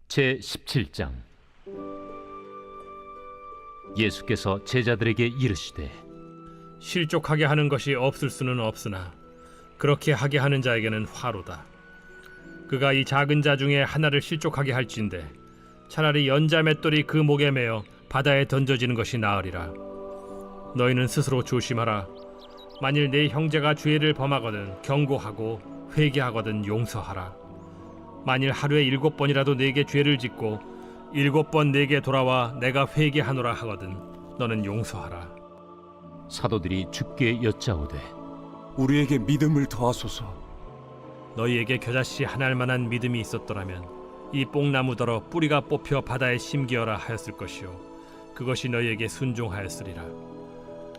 제17장. 예수께서 제자들에게 이르시되 실족하게 하는 것이 없을 수는 없으나 그렇게 하게 하는 자에게는 화로다. 그가 이 작은 자 중에 하나를 실족하게 할진대 차라리 연자 맷돌이 그 목에 매어 바다에 던져지는 것이 나으리라. 너희는 스스로 조심하라. 만일 네 형제가 죄를 범하거든 경고하고 회개하거든 용서하라. 만일 하루에 7번이라도 네게 죄를 짓고 7번 네게 돌아와 내가 회개하노라 하거든 너는 용서하라. 사도들이 주께 여짜오되 우리에게 믿음을 더하소서. 너희에게 겨자씨 하나할 만한 믿음이 있었더라면 이 뽕나무더러 뿌리가 뽑혀 바다에 심기어라 하였을 것이요 그것이 너희에게 순종하였으리라.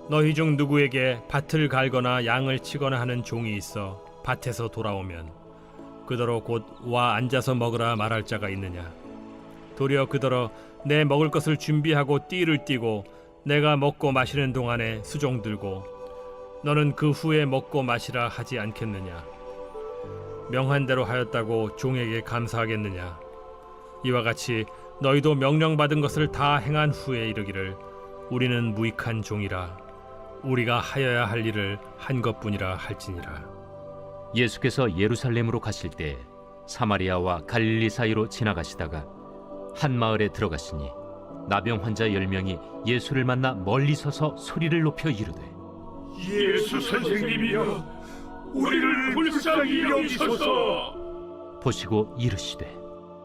너희 중 누구에게 밭을 갈거나 양을 치거나 하는 종이 있어 밭에서 돌아오면 그더러 곧 와 앉아서 먹으라 말할 자가 있느냐? 도리어 그더러 내 먹을 것을 준비하고 띠를 띠고 내가 먹고 마시는 동안에 수종 들고 너는 그 후에 먹고 마시라 하지 않겠느냐? 명한 대로 하였다고 종에게 감사하겠느냐? 이와 같이 너희도 명령받은 것을 다 행한 후에 이르기를 우리는 무익한 종이라 우리가 하여야 할 일을 한 것뿐이라 할지니라. 예수께서 예루살렘으로 가실 때 사마리아와 갈릴리 사이로 지나가시다가 한 마을에 들어가시니 나병 환자 10명이 예수를 만나 멀리 서서 소리를 높여 이르되 예수 선생님이여 우리를 불쌍히 여기소서. 보시고 이르시되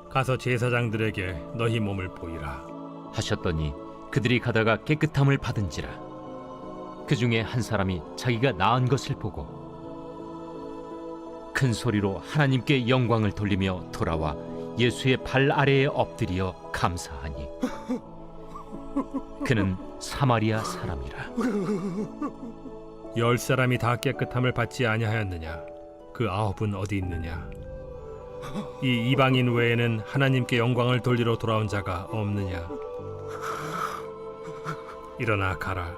가서 제사장들에게 너희 몸을 보이라 하셨더니 그들이 가다가 깨끗함을 받은지라. 그 중에 한 사람이 자기가 나은 것을 보고 큰 소리로 하나님께 영광을 돌리며 돌아와 예수의 발 아래에 엎드려 감사하니 그는 사마리아 사람이라. 10사람이 다 깨끗함을 받지 아니하였느냐? 그 9은 어디 있느냐? 이 이방인 외에는 하나님께 영광을 돌리러 돌아온 자가 없느냐? 일어나 가라.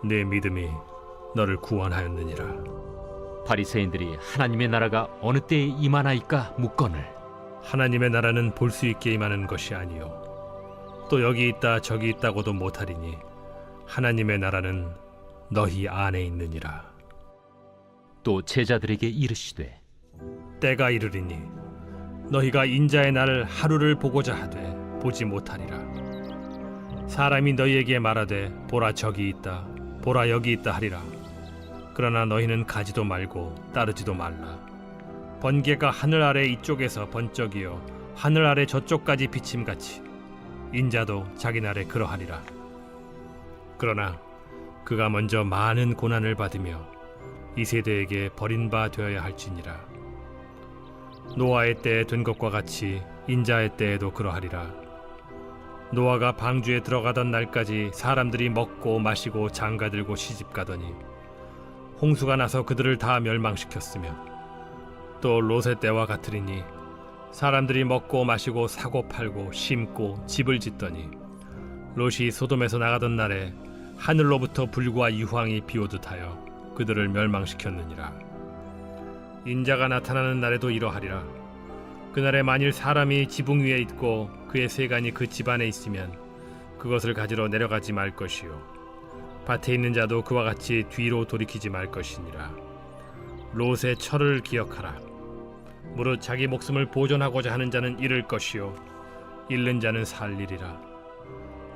내 믿음이 너를 구원하였느니라. 바리새인들이 하나님의 나라가 어느 때에 임하나이까 묻거늘 하나님의 나라는 볼 수 있게 임하는 것이 아니요 또 여기 있다 저기 있다고도 못하리니 하나님의 나라는 너희 안에 있느니라. 또 제자들에게 이르시되 때가 이르리니 너희가 인자의 날 하루를 보고자 하되 보지 못하리라. 사람이 너희에게 말하되 보라 저기 있다 보라 여기 있다 하리라. 그러나 너희는 가지도 말고 따르지도 말라. 번개가 하늘 아래 이쪽에서 번쩍이어 하늘 아래 저쪽까지 비침같이 인자도 자기 날에 그러하리라. 그러나 그가 먼저 많은 고난을 받으며 이 세대에게 버림바 되어야 할지니라. 노아의 때에 된 것과 같이 인자의 때에도 그러하리라. 노아가 방주에 들어가던 날까지 사람들이 먹고 마시고 장가들고 시집가더니 홍수가 나서 그들을 다 멸망시켰으며 또 롯의 때와 같으리니 사람들이 먹고 마시고 사고 팔고 심고 집을 짓더니 롯이 소돔에서 나가던 날에 하늘로부터 불과 유황이 비오듯 하여 그들을 멸망시켰느니라. 인자가 나타나는 날에도 이러하리라. 그날에 만일 사람이 지붕 위에 있고 그의 세간이 그 집안에 있으면 그것을 가지러 내려가지 말 것이요 밭에 있는 자도 그와 같이 뒤로 돌이키지 말 것이니라. 롯의 철을 기억하라. 무릇 자기 목숨을 보존하고자 하는 자는 잃을 것이요 잃는 자는 살리리라.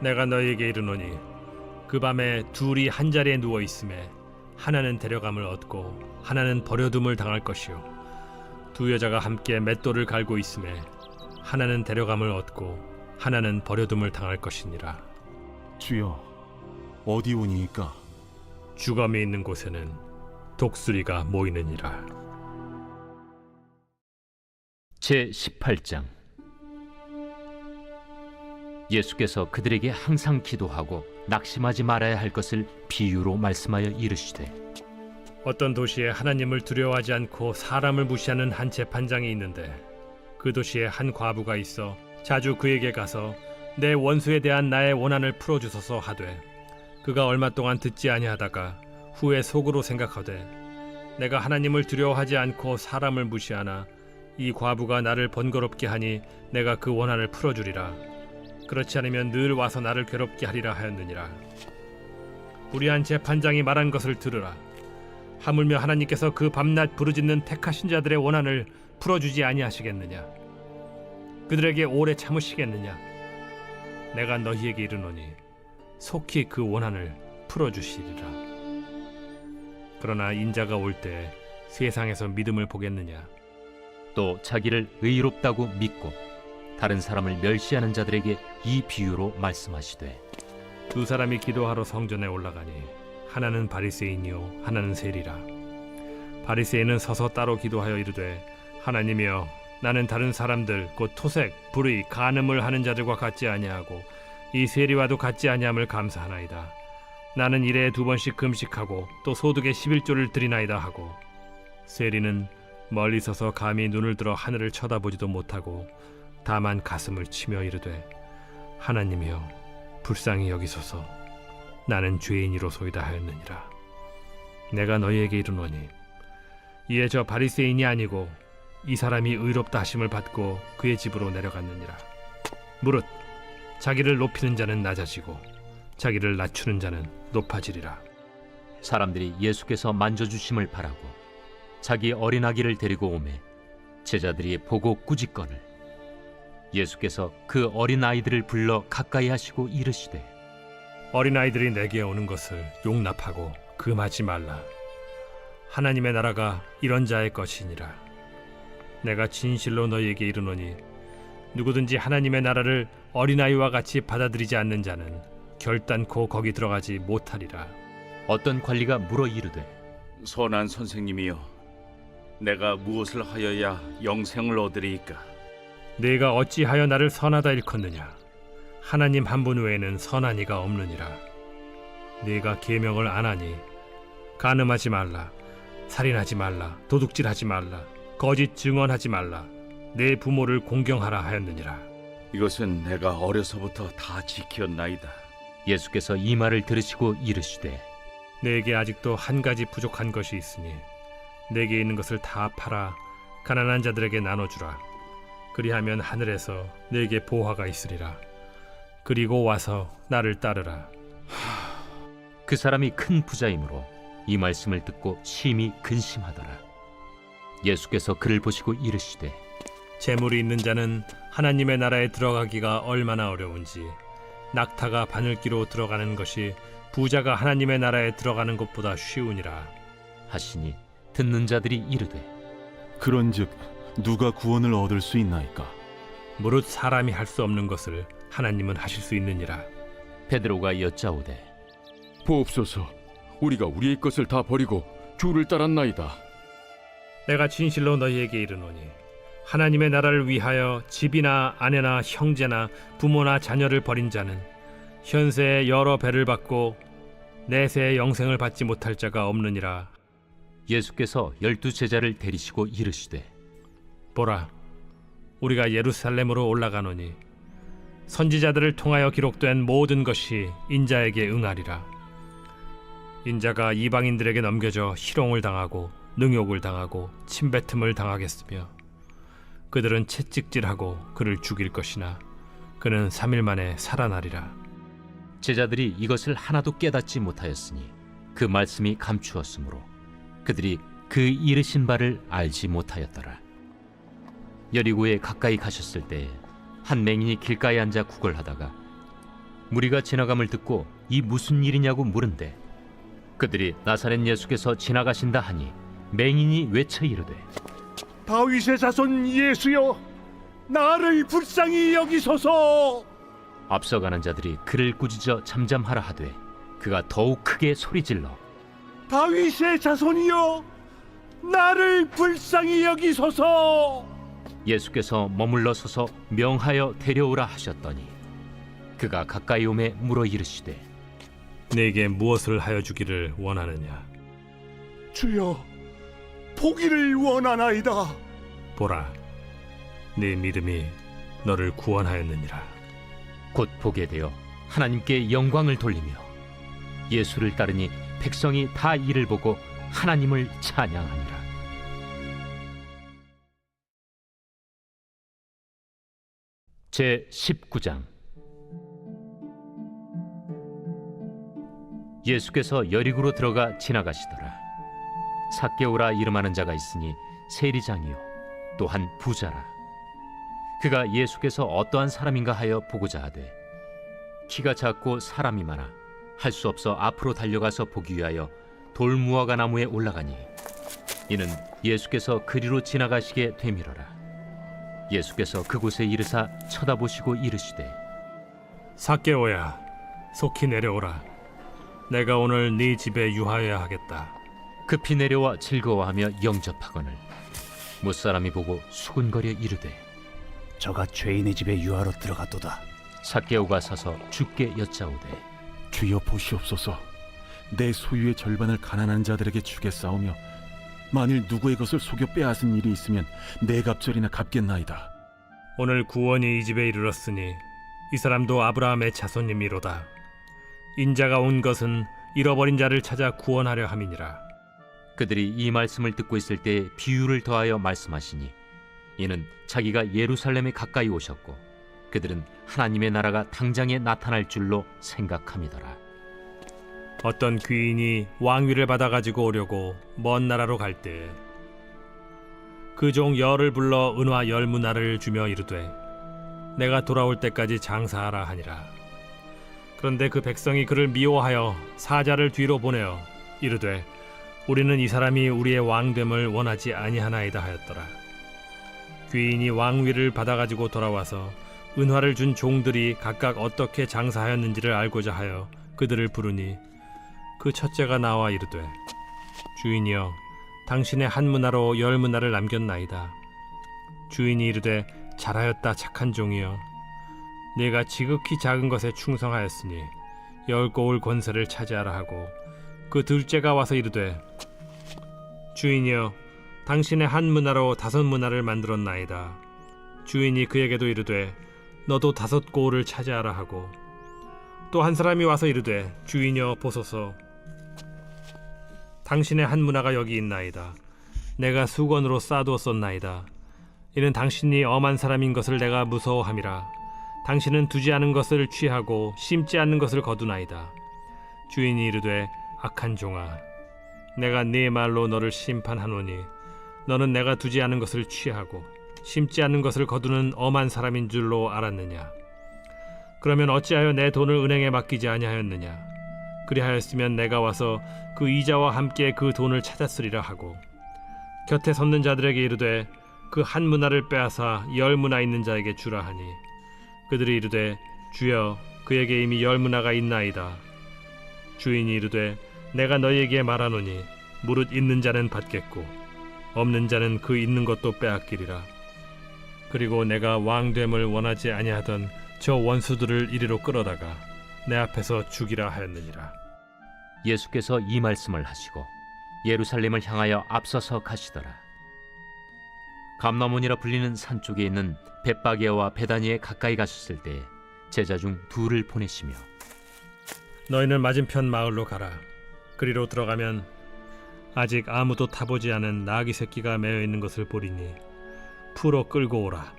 내가 너희에게 이르노니 그 밤에 둘이 한 자리에 누워 있음에 하나는 데려감을 얻고 하나는 버려둠을 당할 것이요 두 여자가 함께 맷돌을 갈고 있음에 하나는 데려감을 얻고 하나는 버려둠을 당할 것이니라. 주여, 어디 오니이까? 주검이 있는 곳에는 독수리가 모이느니라. 제18장. 예수께서 그들에게 항상 기도하고 낙심하지 말아야 할 것을 비유로 말씀하여 이르시되 어떤 도시에 하나님을 두려워하지 않고 사람을 무시하는 한 재판장이 있는데 그 도시에 한 과부가 있어 자주 그에게 가서 내 원수에 대한 나의 원한을 풀어주소서 하되 그가 얼마 동안 듣지 아니하다가 후에 속으로 생각하되 내가 하나님을 두려워하지 않고 사람을 무시하나 이 과부가 나를 번거롭게 하니 내가 그 원한을 풀어주리라. 그렇지 않으면 늘 와서 나를 괴롭게 하리라 하였느니라. 불의한 재판장이 말한 것을 들으라. 하물며 하나님께서 그 밤낮 부르짖는 택하신 자들의 원한을 풀어주지 아니하시겠느냐? 그들에게 오래 참으시겠느냐? 내가 너희에게 이르노니 속히 그 원한을 풀어주시리라. 그러나 인자가 올 때 세상에서 믿음을 보겠느냐? 또 자기를 의롭다고 믿고 다른 사람을 멸시하는 자들에게 이 비유로 말씀하시되 두 사람이 기도하러 성전에 올라가니 하나는 바리새인이요 하나는 세리라. 바리새인은 서서 따로 기도하여 이르되 하나님이여, 나는 다른 사람들 곧 토색, 불의, 간음을 하는 자들과 같지 아니하고 이 세리와도 같지 아니함을 감사하나이다. 나는 일에 2번씩 금식하고 또 소득의 11조를 드리나이다 하고, 세리는 멀리 서서 감히 눈을 들어 하늘을 쳐다보지도 못하고 다만 가슴을 치며 이르되 하나님이여, 불쌍히 여기소서. 나는 죄인이로소이다 하였느니라. 내가 너희에게 이르노니 이에 저 바리새인이 아니고 이 사람이 의롭다 하심을 받고 그의 집으로 내려갔느니라. 무릇 자기를 높이는 자는 낮아지고 자기를 낮추는 자는 높아지리라. 사람들이 예수께서 만져주심을 바라고 자기 어린아기를 데리고 오매 제자들이 보고 꾸짖거늘 예수께서 그 어린아이들을 불러 가까이 하시고 이르시되 어린아이들이 내게 오는 것을 용납하고 금하지 말라. 하나님의 나라가 이런 자의 것이니라. 내가 진실로 너희에게 이르노니 누구든지 하나님의 나라를 어린아이와 같이 받아들이지 않는 자는 결단코 거기 들어가지 못하리라. 어떤 관리가 물어 이르되 선한 선생님이여, 내가 무엇을 하여야 영생을 얻으리이까? 네가 어찌하여 나를 선하다 일컫느냐? 하나님 한 분 외에는 선한 이가 없느니라. 네가 계명을 안 하니 간음하지 말라, 살인하지 말라, 도둑질하지 말라, 거짓 증언하지 말라, 내 부모를 공경하라 하였느니라. 이것은 내가 어려서부터 다 지켰나이다. 예수께서 이 말을 들으시고 이르시되 내게 아직도 한 가지 부족한 것이 있으니 내게 있는 것을 다 팔아 가난한 자들에게 나눠주라. 그리하면 하늘에서 내게 보화가 있으리라. 그리고 와서 나를 따르라. 그 사람이 큰 부자이므로 이 말씀을 듣고 심히 근심하더라. 예수께서 그를 보시고 이르시되 재물이 있는 자는 하나님의 나라에 들어가기가 얼마나 어려운지 낙타가 바늘기로 들어가는 것이 부자가 하나님의 나라에 들어가는 것보다 쉬우니라 하시니 듣는 자들이 이르되 그런즉 누가 구원을 얻을 수 있나이까? 무릇 사람이 할 수 없는 것을 하나님은 하실 수 있느니라. 베드로가 여짜오되 보옵소서, 우리가 우리의 것을 다 버리고 주를 따랐나이다. 내가 진실로 너희에게 이르노니 하나님의 나라를 위하여 집이나 아내나 형제나 부모나 자녀를 버린 자는 현세에 여러 배를 받고 내세의 영생을 받지 못할 자가 없느니라. 예수께서 12 제자를 데리시고 이르시되 보라, 우리가 예루살렘으로 올라가노니 선지자들을 통하여 기록된 모든 것이 인자에게 응하리라. 인자가 이방인들에게 넘겨져 희롱을 당하고 능욕을 당하고 침뱉음을 당하겠으며 그들은 채찍질하고 그를 죽일 것이나 그는 3일 만에 살아나리라. 제자들이 이것을 하나도 깨닫지 못하였으니 그 말씀이 감추었으므로 그들이 그 이르신 바를 알지 못하였더라. 여리고에 가까이 가셨을 때 한 맹인이 길가에 앉아 구걸하다가 무리가 지나감을 듣고 이 무슨 일이냐고 물은데 그들이 나사렛 예수께서 지나가신다 하니 맹인이 외쳐 이르되 다윗의 자손 예수여, 나를 불쌍히 여기소서. 앞서가는 자들이 그를 꾸짖어 잠잠하라 하되 그가 더욱 크게 소리질러 다윗의 자손이여, 나를 불쌍히 여기소서. 예수께서 머물러 서서 명하여 데려오라 하셨더니 그가 가까이 오매 물어 이르시되 내게 무엇을 하여 주기를 원하느냐? 주여, 보기를 원하나이다. 보라, 네 믿음이 너를 구원하였느니라. 곧 보게 되어 하나님께 영광을 돌리며 예수를 따르니 백성이 다 이를 보고 하나님을 찬양하니라. 제 19장. 예수께서 여리고로 들어가 지나가시더라. 삭개오라 이름하는 자가 있으니 세리장이요 또한 부자라. 그가 예수께서 어떠한 사람인가 하여 보고자 하되 키가 작고 사람이 많아 할 수 없어 앞으로 달려가서 보기 위하여 돌무화과 나무에 올라가니 이는 예수께서 그리로 지나가시게 되밀어라. 예수께서 그곳에 이르사 쳐다보시고 이르시되 삭개오야, 속히 내려오라. 내가 오늘 네 집에 유하여야 하겠다. 급히 내려와 즐거워하며 영접하거늘 못사람이 보고 수군거려 이르되 저가 죄인의 집에 유하러 들어갔도다. 삭개오가 서서 주께 여짜오되 주여 보시옵소서. 내 소유의 절반을 가난한 자들에게 주겠사오며 만일 누구의 것을 속여 빼앗은 일이 있으면 네 갑절이나 갚겠나이다. 오늘 구원이 이 집에 이르렀으니 이 사람도 아브라함의 자손님이로다. 인자가 온 것은 잃어버린 자를 찾아 구원하려 함이니라. 그들이 이 말씀을 듣고 있을 때 비유를 더하여 말씀하시니 이는 자기가 예루살렘에 가까이 오셨고 그들은 하나님의 나라가 당장에 나타날 줄로 생각함이더라. 어떤 귀인이 왕위를 받아가지고 오려고 먼 나라로 갈 때 그 종 열을 불러 은화 10문화를 주며 이르되 내가 돌아올 때까지 장사하라 하니라. 그런데 그 백성이 그를 미워하여 사자를 뒤로 보내어 이르되 우리는 이 사람이 우리의 왕됨을 원하지 아니하나이다 하였더라. 귀인이 왕위를 받아가지고 돌아와서 은화를 준 종들이 각각 어떻게 장사하였는지를 알고자 하여 그들을 부르니 그 첫째가 나와 이르되 주인이여 당신의 한 문화로 10문화를 남겼나이다. 주인이 이르되 잘하였다 착한 종이여 네가 지극히 작은 것에 충성하였으니 10고을 권세를 차지하라 하고 그 둘째가 와서 이르되 주인이여 당신의 한 문화로 5문화를 만들었나이다. 주인이 그에게도 이르되 너도 5고을을 차지하라 하고 또 한 사람이 와서 이르되 주인이여 보소서 당신의 한 문화가 여기 있나이다. 내가 수건으로 싸두었었나이다. 이는 당신이 엄한 사람인 것을 내가 무서워함이라. 당신은 두지 않은 것을 취하고 심지 않는 것을 거두나이다. 주인이 이르되 악한 종아 내가 네 말로 너를 심판하노니 너는 내가 두지 않은 것을 취하고 심지 않는 것을 거두는 엄한 사람인 줄로 알았느냐? 그러면 어찌하여 내 돈을 은행에 맡기지 아니하였느냐? 그리하였으면 내가 와서 그 이자와 함께 그 돈을 찾았으리라 하고 곁에 섰는 자들에게 이르되 그 한 문화를 빼앗아 10문화 있는 자에게 주라 하니 그들이 이르되 주여 그에게 이미 10문화가 있나이다. 주인이 이르되 내가 너희에게 말하노니 무릇 있는 자는 받겠고 없는 자는 그 있는 것도 빼앗기리라. 그리고 내가 왕됨을 원하지 아니하던 저 원수들을 이리로 끌어다가 내 앞에서 죽이라 하였느니라. 예수께서 이 말씀을 하시고 예루살렘을 향하여 앞서서 가시더라. 감나몬이라 불리는 산 쪽에 있는 벳바게와 베다니에 가까이 가셨을 때 제자 중 둘을 보내시며 너희는 맞은편 마을로 가라. 그리로 들어가면 아직 아무도 타보지 않은 나귀 새끼가 매어 있는 것을 보리니 풀어 끌고 오라.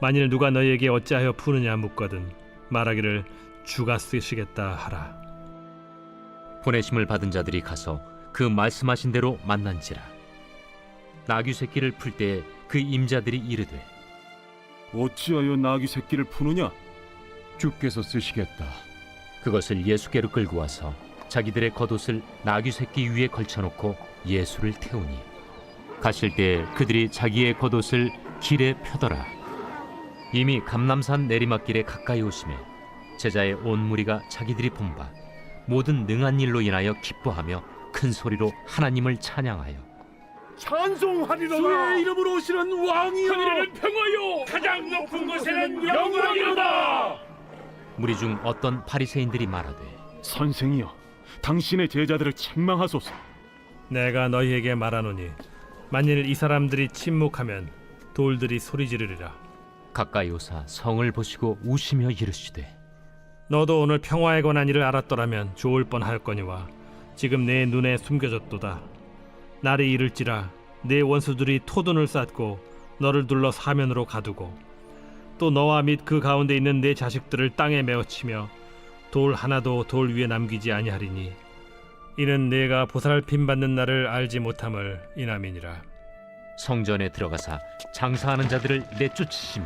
만일 누가 너희에게 어찌하여 푸느냐 묻거든 말하기를 주가 쓰시겠다 하라. 보내심을 받은 자들이 가서 그 말씀하신 대로 만난지라. 나귀 새끼를 풀 때 그 임자들이 이르되 어찌하여 나귀 새끼를 푸느냐? 주께서 쓰시겠다. 그것을 예수께로 끌고 와서 자기들의 겉옷을 나귀 새끼 위에 걸쳐놓고 예수를 태우니 가실 때 그들이 자기의 겉옷을 길에 펴더라. 이미 감람산 내리막길에 가까이 오심에 제자의 온 무리가 자기들이 본 바 모든 능한 일로 인하여 기뻐하며 큰 소리로 하나님을 찬양하여 찬송하리로다. 주의 이름으로 오시는 왕이여. 하늘에는 평화요. 가장 높은 곳에는 영광이로다. 무리 중 어떤 바리새인들이 말하되 선생이여 당신의 제자들을 책망하소서. 내가 너희에게 말하노니 만일 이 사람들이 침묵하면 돌들이 소리 지르리라. 가까이 오사 성을 보시고 우시며 이르시되 너도 오늘 평화에 관한 일을 알았더라면 좋을 뻔하였거니와 지금 내 눈에 숨겨졌도다. 날이 이를지라 내 원수들이 토둔을 쌓고 너를 둘러 사면으로 가두고 또 너와 및 그 가운데 있는 내 자식들을 땅에 메어치며 돌 하나도 돌 위에 남기지 아니하리니 이는 내가 보살핌 받는 날을 알지 못함을 인함이니라. 성전에 들어가사 장사하는 자들을 내쫓으시며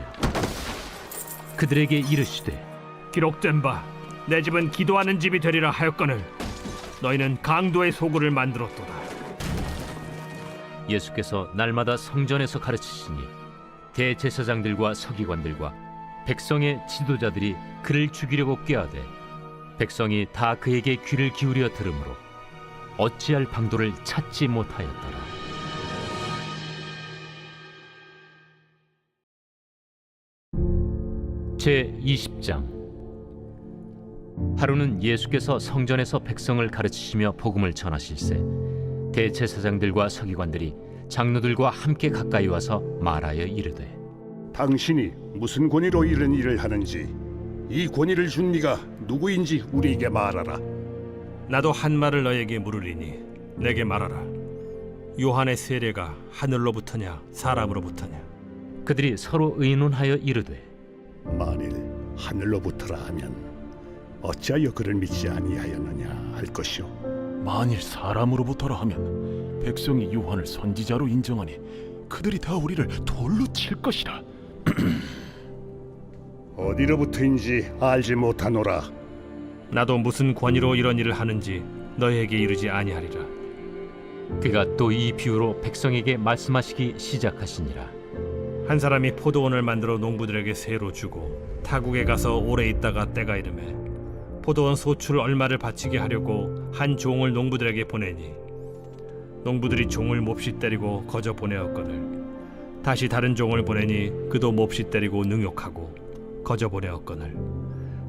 그들에게 이르시되 기록된 바 내 집은 기도하는 집이 되리라 하였거늘 너희는 강도의 소굴을 만들었도다. 예수께서 날마다 성전에서 가르치시니 대제사장들과 서기관들과 백성의 지도자들이 그를 죽이려고 꾀하되 백성이 다 그에게 귀를 기울여 들으므로 어찌할 방도를 찾지 못하였더라. 제 20장. 하루는 예수께서 성전에서 백성을 가르치시며 복음을 전하실세 대제사장들과 서기관들이 장로들과 함께 가까이 와서 말하여 이르되 당신이 무슨 권위로 이런 일을 하는지 이 권위를 준 네가 누구인지 우리에게 말하라. 나도 한 말을 너에게 물으리니 내게 말하라. 요한의 세례가 하늘로부터냐 사람으로부터냐? 그들이 서로 의논하여 이르되 만일 하늘로부터라 하면 어찌하여 그를 믿지 아니하였느냐 할 것이요. 만일 사람으로부터라 하면 백성이 요한을 선지자로 인정하니 그들이 다 우리를 돌로 칠 것이라. 어디로부터인지 알지 못하노라. 나도 무슨 권위로 이런 일을 하는지 너희에게 이르지 아니하리라. 그가 또 이 비유로 백성에게 말씀하시기 시작하시니라. 한 사람이 포도원을 만들어 농부들에게 세로 주고 타국에 가서 오래 있다가 때가 이르매 포도원 소출 얼마를 바치게 하려고 한 종을 농부들에게 보내니 농부들이 종을 몹시 때리고 거저 보내었거늘 다시 다른 종을 보내니 그도 몹시 때리고 능욕하고 거저 보내었거늘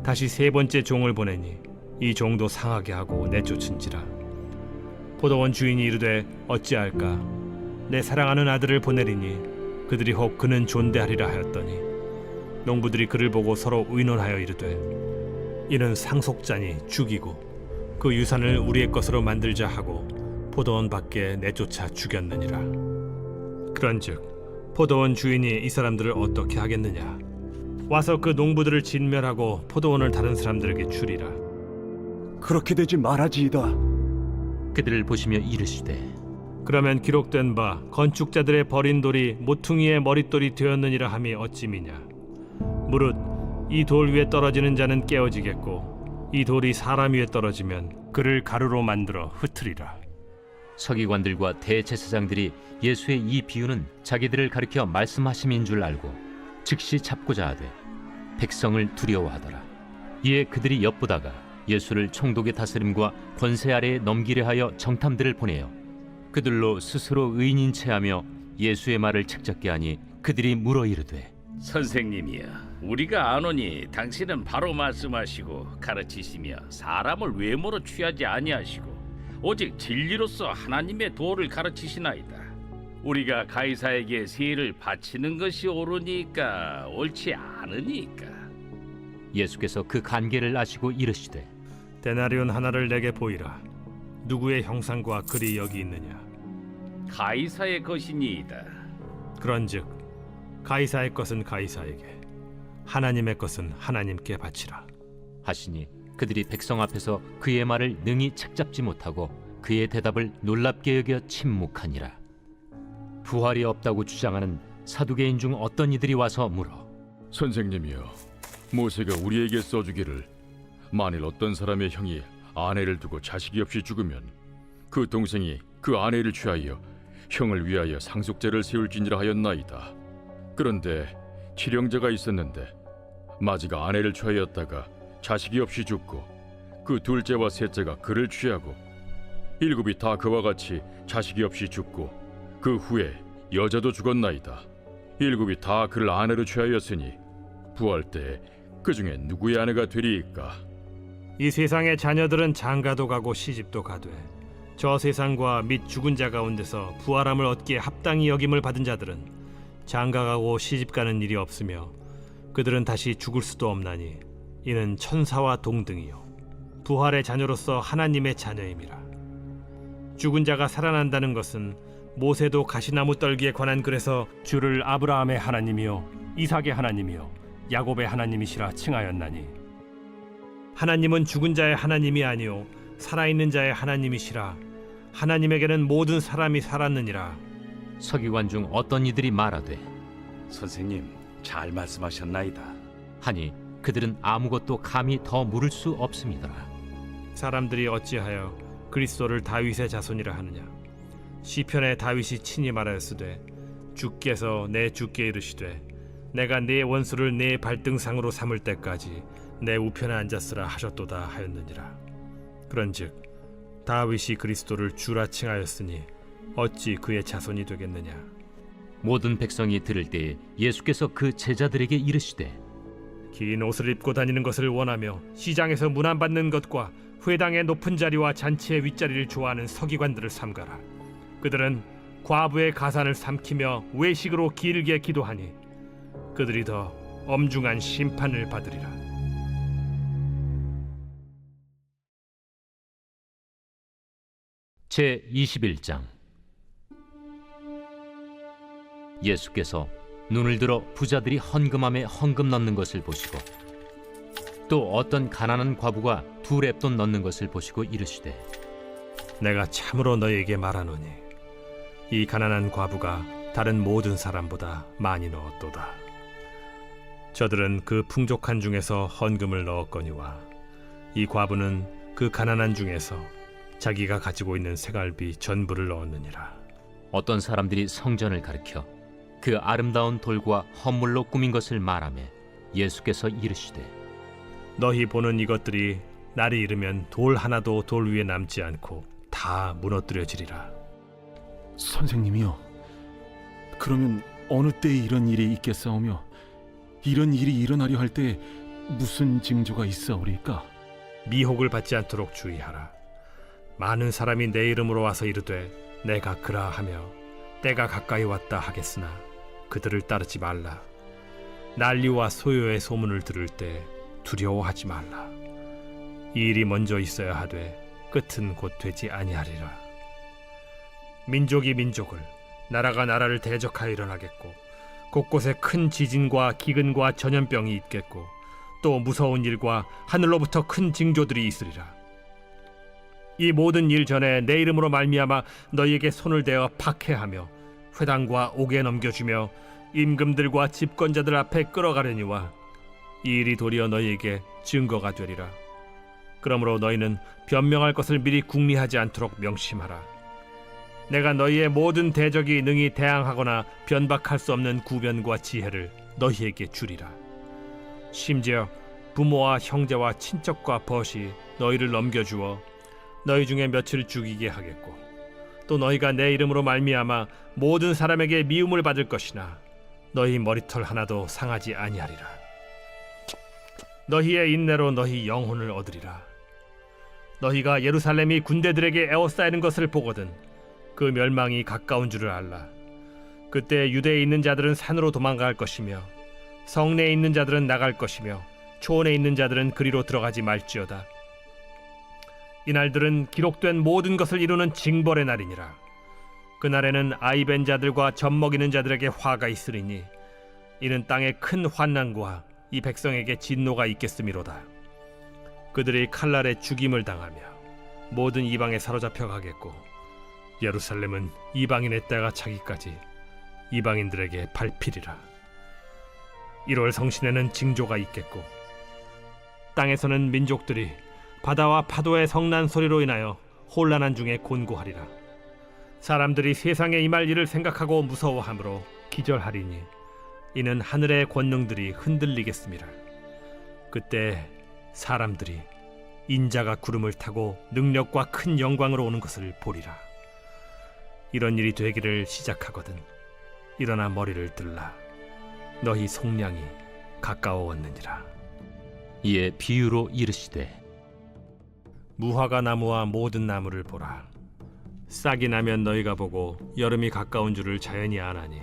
다시 세 번째 종을 보내니 이 종도 상하게 하고 내쫓은지라. 포도원 주인이 이르되 어찌할까? 내 사랑하는 아들을 보내리니 그들이 혹 그는 존대하리라 하였더니 농부들이 그를 보고 서로 의논하여 이르되 이는 상속자니 죽이고 그 유산을 우리의 것으로 만들자 하고 포도원 밖에 내쫓아 죽였느니라. 그런즉 포도원 주인이 이 사람들을 어떻게 하겠느냐? 와서 그 농부들을 진멸하고 포도원을 다른 사람들에게 주리라. 그렇게 되지 말아지이다. 그들을 보시며 이르시되 그러면 기록된 바 건축자들의 버린 돌이 모퉁이의 머릿돌이 되었느니라 함이 어찌미냐? 무릇 이 돌 위에 떨어지는 자는 깨어지겠고 이 돌이 사람 위에 떨어지면 그를 가루로 만들어 흩으리라. 서기관들과 대제사장들이 예수의 이 비유는 자기들을 가리켜 말씀하심인 줄 알고 즉시 잡고자 하되 백성을 두려워하더라. 이에 그들이 엿보다가 예수를 총독의 다스림과 권세 아래에 넘기려 하여 정탐들을 보내어 그들로 스스로 의인인 체하며 예수의 말을 책잡게 하니 그들이 물어 이르되 선생님이여, 우리가 아노니 당신은 바로 말씀하시고 가르치시며 사람을 외모로 취하지 아니하시고 오직 진리로서 하나님의 도를 가르치시나이다. 우리가 가이사에게 세를 바치는 것이 옳으니까 옳지 않으니까. 예수께서 그 간계를 아시고 이르시되 데나리온 하나를 내게 보이라. 누구의 형상과 글이 여기 있느냐? 가이사의 것이니이다. 그런즉 가이사의 것은 가이사에게, 하나님의 것은 하나님께 바치라. 하시니 그들이 백성 앞에서 그의 말을 능히 책잡지 못하고 그의 대답을 놀랍게 여겨 침묵하니라. 부활이 없다고 주장하는 사두개인 중 어떤 이들이 와서 물어 선생님이여, 모세가 우리에게 써주기를 만일 어떤 사람의 형이 아내를 두고 자식이 없이 죽으면 그 동생이 그 아내를 취하여 형을 위하여 상속제를 세울지니라 하였나이다. 그런데 칠형제가 있었는데 마지가 아내를 취하였다가 자식이 없이 죽고 그 둘째와 셋째가 그를 취하고 일곱이 다 그와 같이 자식이 없이 죽고 그 후에 여자도 죽었나이다. 일곱이 다 그를 아내로 취하였으니 부활 때 그 중에 누구의 아내가 되리이까? 이 세상의 자녀들은 장가도 가고 시집도 가되 저 세상과 및 죽은 자 가운데서 부활함을 얻기에 합당히 여김을 받은 자들은 장가가고 시집가는 일이 없으며 그들은 다시 죽을 수도 없나니 이는 천사와 동등이요 부활의 자녀로서 하나님의 자녀임이라. 죽은 자가 살아난다는 것은 모세도 가시나무 떨기에 관한 글에서 주를 아브라함의 하나님이요 이삭의 하나님이요 야곱의 하나님이시라 칭하였나니 하나님은 죽은 자의 하나님이 아니요 살아있는 자의 하나님이시라. 하나님에게는 모든 사람이 살았느니라. 서기관 중 어떤 이들이 말하되 선생님, 잘 말씀하셨나이다. 하니 그들은 아무것도 감히 더 물을 수 없음이더라. 사람들이 어찌하여 그리스도를 다윗의 자손이라 하느냐. 시편에 다윗이 친히 말하였으되 주께서 내 주께 이르시되 내가 네 원수를 네 발등상으로 삼을 때까지 내 우편에 앉았으라 하셨도다 하였느니라. 그런즉 다윗이 그리스도를 주라 칭하였으니 어찌 그의 자손이 되겠느냐. 모든 백성이 들을 때에 예수께서 그 제자들에게 이르시되 긴 옷을 입고 다니는 것을 원하며 시장에서 문안받는 것과 회당의 높은 자리와 잔치의 윗자리를 좋아하는 서기관들을 삼가라. 그들은 과부의 가산을 삼키며 외식으로 길게 기도하니 그들이 더 엄중한 심판을 받으리라. 제 21장. 예수께서 눈을 들어 부자들이 헌금함에 헌금 넣는 것을 보시고 또 어떤 가난한 과부가 2렙돈 넣는 것을 보시고 이르시되 내가 참으로 너희에게 말하노니 이 가난한 과부가 다른 모든 사람보다 많이 넣었도다. 저들은 그 풍족한 중에서 헌금을 넣었거니와 이 과부는 그 가난한 중에서 자기가 가지고 있는 생활비 전부를 넣었느니라. 어떤 사람들이 성전을 가리켜 그 아름다운 돌과 헌물로 꾸민 것을 말하며 예수께서 이르시되 너희 보는 이것들이 날이 이르면 돌 하나도 돌 위에 남지 않고 다 무너뜨려지리라. 선생님이요, 그러면 어느 때에 이런 일이 있겠사오며 이런 일이 일어나려 할 때 무슨 징조가 있사오리까? 미혹을 받지 않도록 주의하라. 많은 사람이 내 이름으로 와서 이르되 내가 그라하며 때가 가까이 왔다 하겠으나 그들을 따르지 말라. 난리와 소요의 소문을 들을 때 두려워하지 말라. 이 일이 먼저 있어야 하되 끝은 곧 되지 아니하리라. 민족이 민족을, 나라가 나라를 대적하여 일어나겠고 곳곳에 큰 지진과 기근과 전염병이 있겠고 또 무서운 일과 하늘로부터 큰 징조들이 있으리라. 이 모든 일 전에 내 이름으로 말미암아 너희에게 손을 대어 박해하며 회당과 옥에 넘겨주며 임금들과 집권자들 앞에 끌어가려니와 이 일이 도리어 너희에게 증거가 되리라. 그러므로 너희는 변명할 것을 미리 궁리하지 않도록 명심하라. 내가 너희의 모든 대적이 능히 대항하거나 변박할 수 없는 구변과 지혜를 너희에게 주리라. 심지어 부모와 형제와 친척과 벗이 너희를 넘겨주어 너희 중에 며칠 죽이게 하겠고 또 너희가 내 이름으로 말미암아 모든 사람에게 미움을 받을 것이나 너희 머리털 하나도 상하지 아니하리라. 너희의 인내로 너희 영혼을 얻으리라. 너희가 예루살렘이 군대들에게 에워싸이는 것을 보거든 그 멸망이 가까운 줄을 알라. 그때 유대에 있는 자들은 산으로 도망갈 것이며 성내에 있는 자들은 나갈 것이며 초원에 있는 자들은 그리로 들어가지 말지어다. 이날들은 기록된 모든 것을 이루는 징벌의 날이니라. 그날에는 아이 벤 자들과 젖먹이는 자들에게 화가 있으리니 이는 땅에 큰 환난과 이 백성에게 진노가 있겠음이로다. 그들이 칼날에 죽임을 당하며 모든 이방에 사로잡혀 가겠고 예루살렘은 이방인의 때가 차기까지 이방인들에게 밟히리라. 1월 성신에는 징조가 있겠고 땅에서는 민족들이 바다와 파도의 성난 소리로 인하여 혼란한 중에 곤고하리라. 사람들이 세상에 임할 일을 생각하고 무서워하므로 기절하리니 이는 하늘의 권능들이 흔들리겠음이라. 그때 사람들이 인자가 구름을 타고 능력과 큰 영광으로 오는 것을 보리라. 이런 일이 되기를 시작하거든 일어나 머리를 들라. 너희 속량이 가까워왔느니라. 이에 비유로 이르시되 무화과 나무와 모든 나무를 보라. 싹이 나면 너희가 보고 여름이 가까운 줄을 자연히 아나니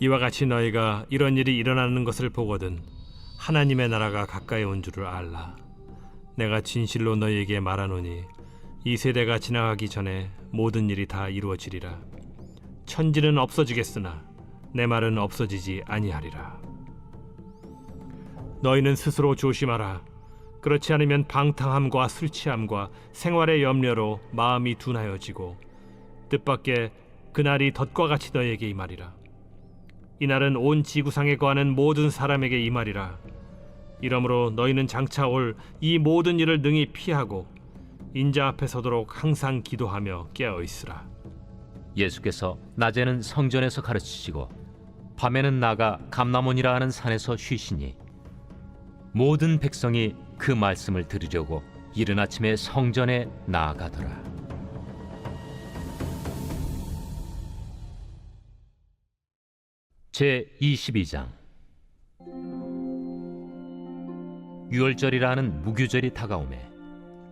이와 같이 너희가 이런 일이 일어나는 것을 보거든 하나님의 나라가 가까이 온 줄을 알라. 내가 진실로 너희에게 말하노니 이 세대가 지나가기 전에 모든 일이 다 이루어지리라. 천지는 없어지겠으나 내 말은 없어지지 아니하리라. 너희는 스스로 조심하라. 그렇지 않으면 방탕함과 술 취함과 생활의 염려로 마음이 둔하여지고 뜻밖의 그날이 덫과 같이 너희에게 임하리라. 이날은 온 지구상에 거하는 모든 사람에게 임하리라. 이러므로 너희는 장차 올 이 모든 일을 능히 피하고 인자 앞에 서도록 항상 기도하며 깨어 있으라. 예수께서 낮에는 성전에서 가르치시고 밤에는 나가 감람원이라 하는 산에서 쉬시니 모든 백성이 그 말씀을 들으려고 이른 아침에 성전에 나아가더라. 제 22장. 유월절이라 하는 무교절이 다가오매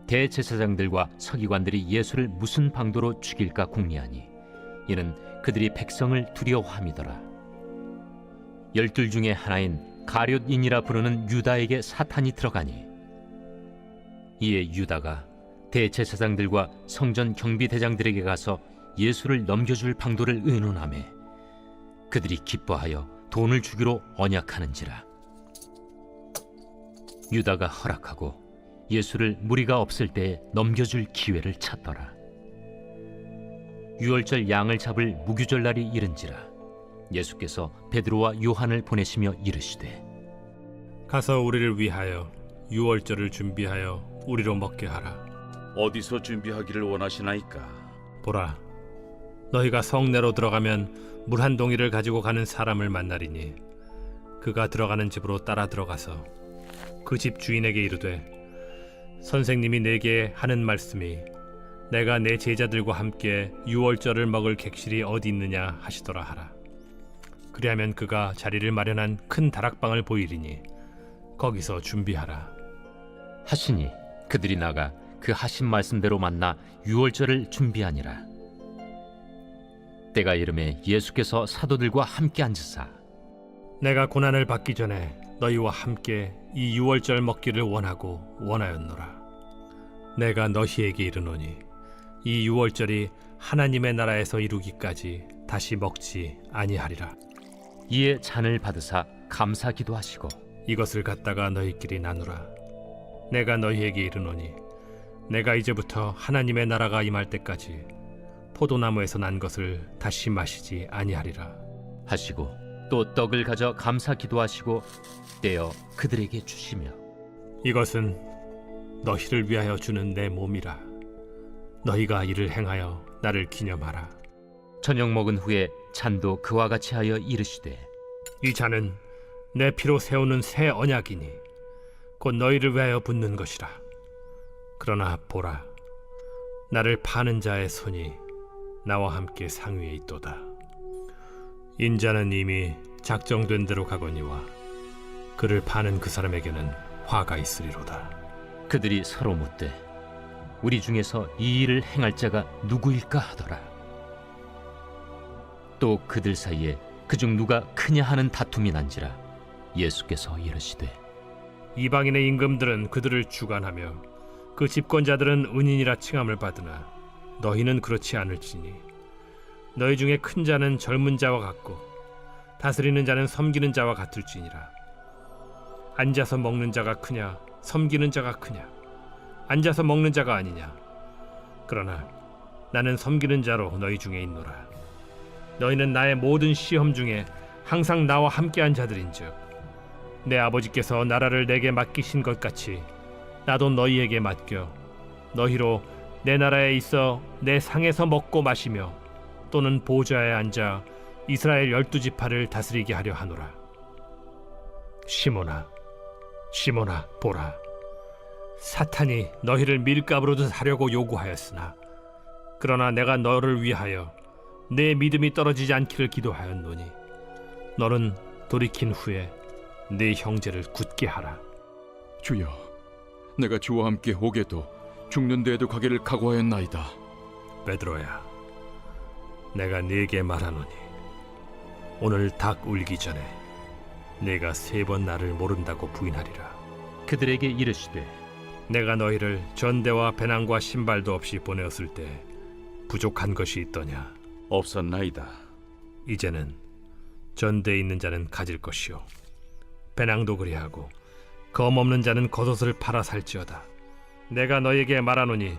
대제사장들과 서기관들이 예수를 무슨 방도로 죽일까 궁리하니 이는 그들이 백성을 두려워함이더라. 12 중에 하나인 가룟인이라 부르는 유다에게 사탄이 들어가니 이에 유다가 대제사장들과 성전 경비대장들에게 가서 예수를 넘겨줄 방도를 의논하매 그들이 기뻐하여 돈을 주기로 언약하는지라. 유다가 허락하고 예수를 무리가 없을 때에 넘겨줄 기회를 찾더라. 유월절 양을 잡을 무교절 날이 이른지라. 예수께서 베드로와 요한을 보내시며 이르시되 가서 우리를 위하여 유월절을 준비하여 우리로 먹게 하라. 어디서 준비하기를 원하시나이까? 보라, 너희가 성내로 들어가면 물 한 동이를 가지고 가는 사람을 만나리니 그가 들어가는 집으로 따라 들어가서 그 집 주인에게 이르되 선생님이 내게 하는 말씀이 내가 내 제자들과 함께 유월절을 먹을 객실이 어디 있느냐 하시더라 하라. 그리하면 그가 자리를 마련한 큰 다락방을 보이리니 거기서 준비하라 하시니 그들이 나가 그 하신 말씀대로 만나 유월절을 준비하니라. 때가 이르매 예수께서 사도들과 함께 앉으사 내가 고난을 받기 전에 너희와 함께 이 유월절 먹기를 원하였노라. 내가 너희에게 이르노니 이 유월절이 하나님의 나라에서 이루기까지 다시 먹지 아니하리라. 이에 잔을 받으사 감사 기도하시고 이것을 갖다가 너희끼리 나누라. 내가 너희에게 이르노니 내가 이제부터 하나님의 나라가 임할 때까지 포도나무에서 난 것을 다시 마시지 아니하리라 하시고 또 떡을 가져 감사 기도하시고 떼어 그들에게 주시며 이것은 너희를 위하여 주는 내 몸이라. 너희가 이를 행하여 나를 기념하라. 저녁 먹은 후에 잔도 그와 같이 하여 이르시되 이 잔은 내 피로 세우는 새 언약이니 곧 너희를 위하여 붓는 것이라. 그러나 보라, 나를 파는 자의 손이 나와 함께 상위에 있도다. 인자는 이미 작정된 대로 가거니와 그를 파는 그 사람에게는 화가 있으리로다. 그들이 서로 묻되 우리 중에서 이 일을 행할 자가 누구일까 하더라. 또 그들 사이에 그중 누가 크냐 하는 다툼이 난지라. 예수께서 이르시되 이방인의 임금들은 그들을 주관하며 그 집권자들은 은인이라 칭함을 받으나 너희는 그렇지 않을지니 너희 중에 큰 자는 젊은 자와 같고 다스리는 자는 섬기는 자와 같을지니라. 앉아서 먹는 자가 크냐 섬기는 자가 크냐? 앉아서 먹는 자가 아니냐? 그러나 나는 섬기는 자로 너희 중에 있노라. 너희는 나의 모든 시험 중에 항상 나와 함께한 자들인즉 내 아버지께서 나라를 내게 맡기신 것 같이 나도 너희에게 맡겨 너희로 내 나라에 있어 내 상에서 먹고 마시며 또는 보좌에 앉아 이스라엘 12지파를 다스리게 하려 하노라. 시몬아, 시몬아, 보라, 사탄이 너희를 밀가부르듯 하려고 요구하였으나 그러나 내가 너를 위하여 내 믿음이 떨어지지 않기를 기도하였노니 너는 돌이킨 후에 네 형제를 굳게 하라. 주여, 내가 주와 함께 오게도 죽는 데에도 가기를 각오하였나이다. 베드로야, 내가 네게 말하노니 오늘 닭 울기 전에 네가 3번 나를 모른다고 부인하리라. 그들에게 이르시되 내가 너희를 전대와 배낭과 신발도 없이 보내었을 때 부족한 것이 있더냐? 없었나이다. 이제는 전대에 있는 자는 가질 것이요 배낭도 그리하고 검 없는 자는 겉옷을 팔아 살지어다. 내가 너에게 말하노니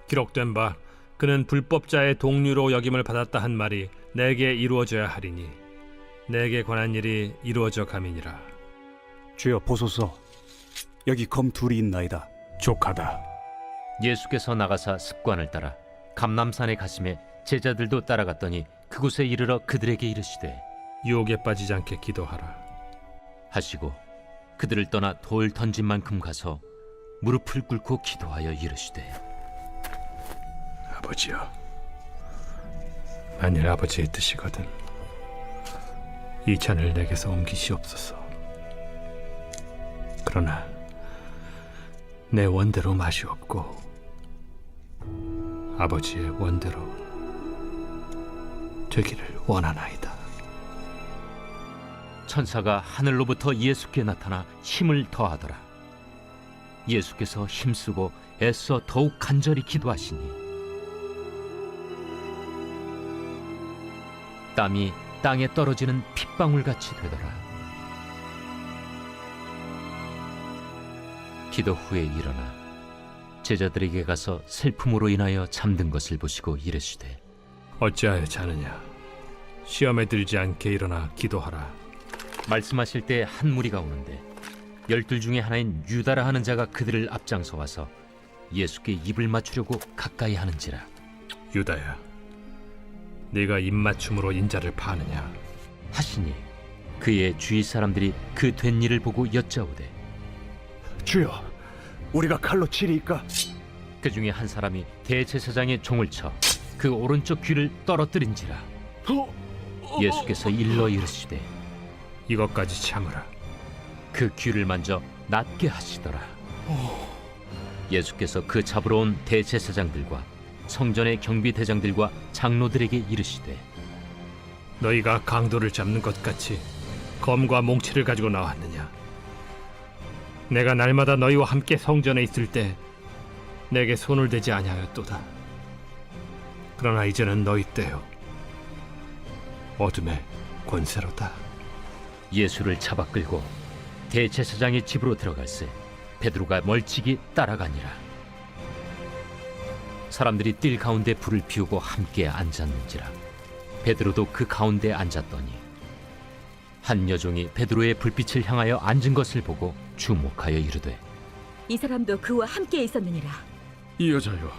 기록된 바 그는 불법자의 동류로 여김을 받았다 한 말이 내게 이루어져야 하리니 내게 관한 일이 이루어져 감이니라. 주여 보소서, 여기 검 둘이 있나이다. 족하다. 예수께서 나가사 습관을 따라 감람산에 가심에 제자들도 따라갔더니 그곳에 이르러 그들에게 이르시되 유혹에 빠지지 않게 기도하라 하시고 그들을 떠나 돌 던진 만큼 가서 무릎을 꿇고 기도하여 이르시되 아버지여, 만일 아버지의 뜻이거든 이 잔을 내게서 옮기시옵소서. 그러나 내 원대로 마시옵고 아버지의 원대로 되기를 원하나이다. 천사가 하늘로부터 예수께 나타나 힘을 더하더라. 예수께서 힘쓰고 애써 더욱 간절히 기도하시니 땀이 땅에 떨어지는 핏방울같이 되더라. 기도 후에 일어나 제자들에게 가서 슬픔으로 인하여 잠든 것을 보시고 이르시되 어찌하여 자느냐? 시험에 들지 않게 일어나 기도하라. 말씀하실 때 한 무리가 오는데 12 중에 하나인 유다라 하는 자가 그들을 앞장서 와서 예수께 입을 맞추려고 가까이 하는지라. 유다야, 네가 입맞춤으로 인자를 파느냐? 하시니 그의 주위 사람들이 그 된 일을 보고 여짜오되 주여, 우리가 칼로 치리이까? 그 중에 한 사람이 대제사장의 종을 쳐 그 오른쪽 귀를 떨어뜨린지라. 예수께서 일러 이르시되 이것까지 참으라. 그 귀를 만져 낫게 하시더라. 예수께서 그 잡으러 온 대제사장들과 성전의 경비대장들과 장로들에게 이르시되 너희가 강도를 잡는 것 같이 검과 몽치를 가지고 나왔느냐? 내가 날마다 너희와 함께 성전에 있을 때 내게 손을 대지 아니하였도다. 그러나 이제는 너희 때요 어둠의 권세로다. 예수를 잡아 끌고 대제사장의 집으로 들어갈새 베드로가 멀찍이 따라가니라. 사람들이 뜰 가운데 불을 피우고 함께 앉았는지라. 베드로도 그 가운데 앉았더니 한 여종이 베드로의 불빛을 향하여 앉은 것을 보고 주목하여 이르되 이 사람도 그와 함께 있었느니라. 이 여자여,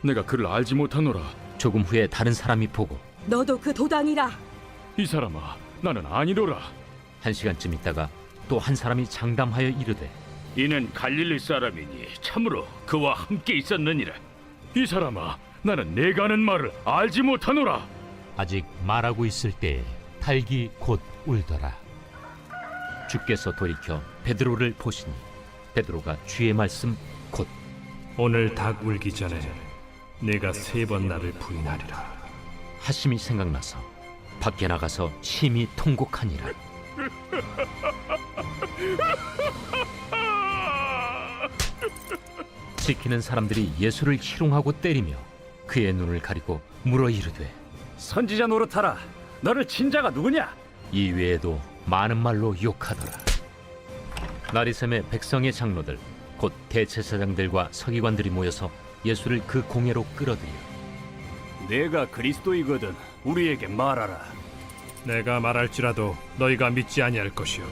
내가 그를 알지 못하노라. 조금 후에 다른 사람이 보고 너도 그 도당이라. 이 사람아, 나는 아니로라. 1시간쯤 있다가 또 한 사람이 장담하여 이르되 이는 갈릴리 사람이니 참으로 그와 함께 있었느니라. 이 사람아, 나는 내가 하는 말을 알지 못하노라. 아직 말하고 있을 때에 닭이 곧 울더라. 주께서 돌이켜 베드로를 보시니 베드로가 주의 말씀 곧 오늘 닭 울기 전에 내가 3번 나를 부인하리라 하심이 생각나서 밖에 나가서 심히 통곡하니라. 지키는 사람들이 예수를 희롱하고 때리며 그의 눈을 가리고 물어 이르되 선지자 노릇하라. 너를 친 자가 누구냐? 이 외에도 많은 말로 욕하더라. 나리샘의 백성의 장로들 곧 대제사장들과 서기관들이 모여서 예수를 그 공회로 끌어들여 내가 그리스도이거든 우리에게 말하라. 내가 말할지라도 너희가 믿지 아니할 것이요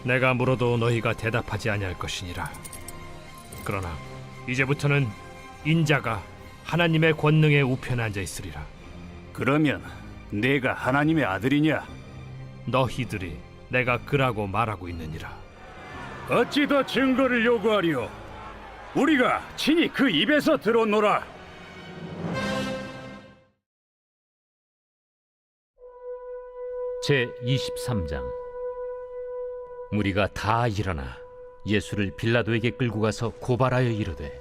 내가 물어도 너희가 대답하지 아니할 것이니라. 그러나 이제부터는 인자가 하나님의 권능의 우편에 앉아 있으리라. 그러면 내가 하나님의 아들이냐? 너희들이 내가 그라고 말하고 있느니라. 어찌 더 증거를 요구하리요? 우리가 친히 그 입에서 들었노라. 제23장 무리가 다 일어나 예수를 빌라도에게 끌고 가서 고발하여 이르되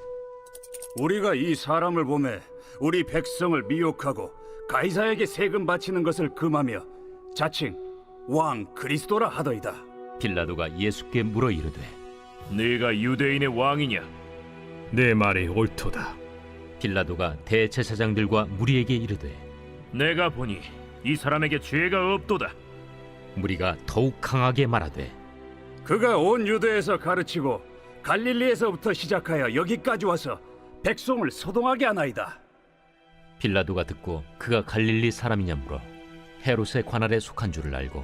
우리가 이 사람을 보매 우리 백성을 미혹하고 가이사에게 세금 바치는 것을 금하며 자칭 왕 그리스도라 하더이다. 빌라도가 예수께 물어 이르되 네가 유대인의 왕이냐? 내 말이 옳도다. 빌라도가 대제사장들과 무리에게 이르되 내가 보니 이 사람에게 죄가 없도다. 무리가 더욱 강하게 말하되 그가 온 유대에서 가르치고 갈릴리에서부터 시작하여 여기까지 와서 백성을 소동하게 하나이다. 빌라도가 듣고 그가 갈릴리 사람이냐 물어 헤롯의 관할에 속한 줄을 알고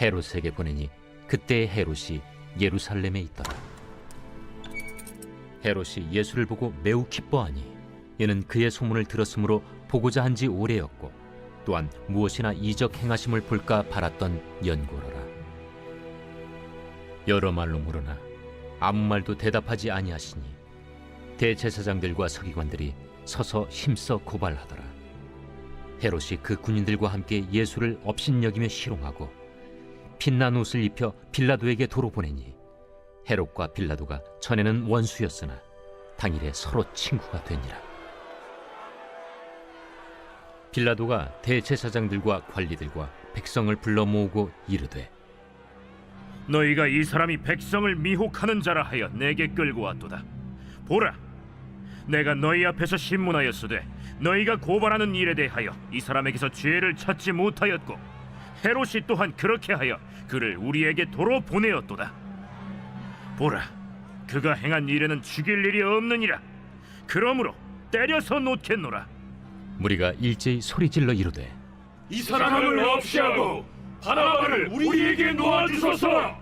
헤롯에게 보내니 그때의 헤롯이 예루살렘에 있더라. 헤롯이 예수를 보고 매우 기뻐하니 이는 그의 소문을 들었으므로 보고자 한 지 오래였고 또한 무엇이나 이적 행하심을 볼까 바랐던 연고로라. 여러 말로 물으나 아무 말도 대답하지 아니하시니 대제사장들과 서기관들이 서서 힘써 고발하더라. 헤롯이 그 군인들과 함께 예수를 업신여기며 희롱하고 빛난 옷을 입혀 빌라도에게 도로 보내니 헤롯과 빌라도가 전에는 원수였으나 당일에 서로 친구가 되니라. 빌라도가 대제사장들과 관리들과 백성을 불러 모으고 이르되 너희가 이 사람이 백성을 미혹하는 자라 하여 내게 끌고 왔도다. 보라, 내가 너희 앞에서 신문하였으되 너희가 고발하는 일에 대하여 이 사람에게서 죄를 찾지 못하였고 헤롯이 또한 그렇게 하여 그를 우리에게 도로 보내었도다. 보라, 그가 행한 일에는 죽일 일이 없느니라. 그러므로 때려서 놓겠노라. 무리가 일제히 소리질러 이르되 이 사람을 없이 하고 바라바를 우리에게 놓아주소서.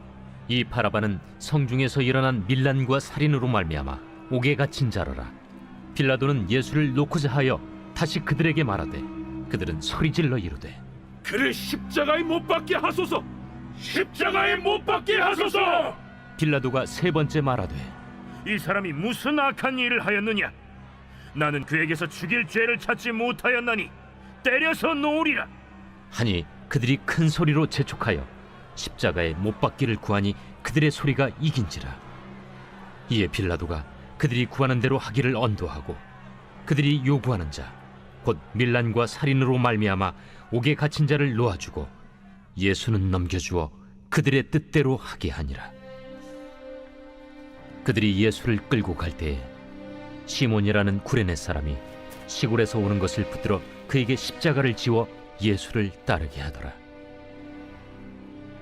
이 바라바는 성중에서 일어난 밀란과 살인으로 말미암아 옥에 갇힌 자로라. 빌라도는 예수를 놓고자 하여 다시 그들에게 말하되 그들은 소리질러 이르되 그를 십자가에 못 박게 하소서. 십자가에 못 박게 하소서. 빌라도가 세 번째 말하되 이 사람이 무슨 악한 일을 하였느냐? 나는 그에게서 죽일 죄를 찾지 못하였나니 때려서 놓으리라. 하니 그들이 큰 소리로 재촉하여 십자가에 못 박기를 구하니 그들의 소리가 이긴지라. 이에 빌라도가 그들이 구하는 대로 하기를 언도하고 그들이 요구하는 자 곧 밀란과 살인으로 말미암아 옥에 갇힌 자를 놓아주고 예수는 넘겨주어 그들의 뜻대로 하게 하니라. 그들이 예수를 끌고 갈 때에 시몬이라는 구레네 사람이 시골에서 오는 것을 붙들어 그에게 십자가를 지워 예수를 따르게 하더라.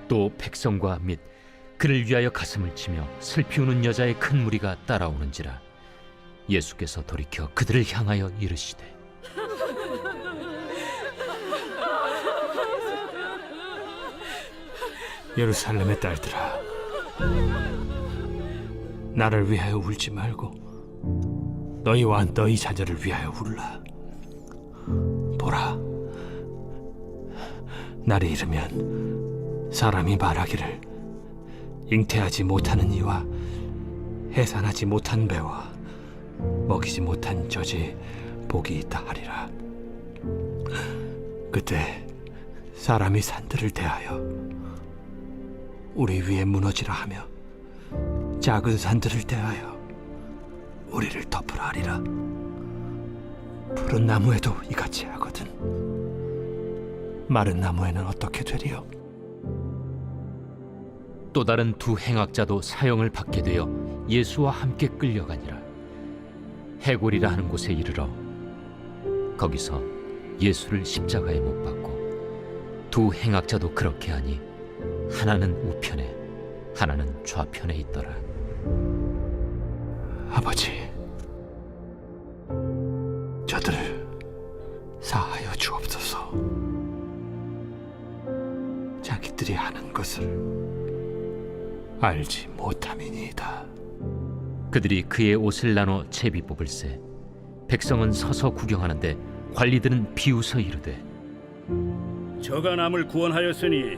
또 백성과 및 그를 위하여 가슴을 치며 슬피 우는 여자의 큰 무리가 따라오는지라. 예수께서 돌이켜 그들을 향하여 이르시되 예루살렘의 딸들아, 나를 위하여 울지 말고 너희와 너희 자녀를 위하여 울라. 보라, 날이 이르면 사람이 말하기를 잉태하지 못하는 이와 해산하지 못한 배와 먹이지 못한 젖이 복이 있다 하리라. 그때 사람이 산들을 대하여 우리 위에 무너지라 하며 작은 산들을 대하여 우리를 덮으라 하리라. 푸른 나무에도 이같이 하거든 마른 나무에는 어떻게 되리요? 또 다른 두 행악자도 사형을 받게 되어 예수와 함께 끌려가니라. 해골이라 하는 곳에 이르러 거기서 예수를 십자가에 못 박고 두 행악자도 그렇게 하니 하나는 우편에 하나는 좌편에 있더라. 아버지, 저들을 사하여 주옵소서. 자기들이 하는 것을 알지 못함이니이다. 그들이 그의 옷을 나눠 채비 뽑을세 백성은 서서 구경하는데 관리들은 비웃어 이르되 저가 남을 구원하였으니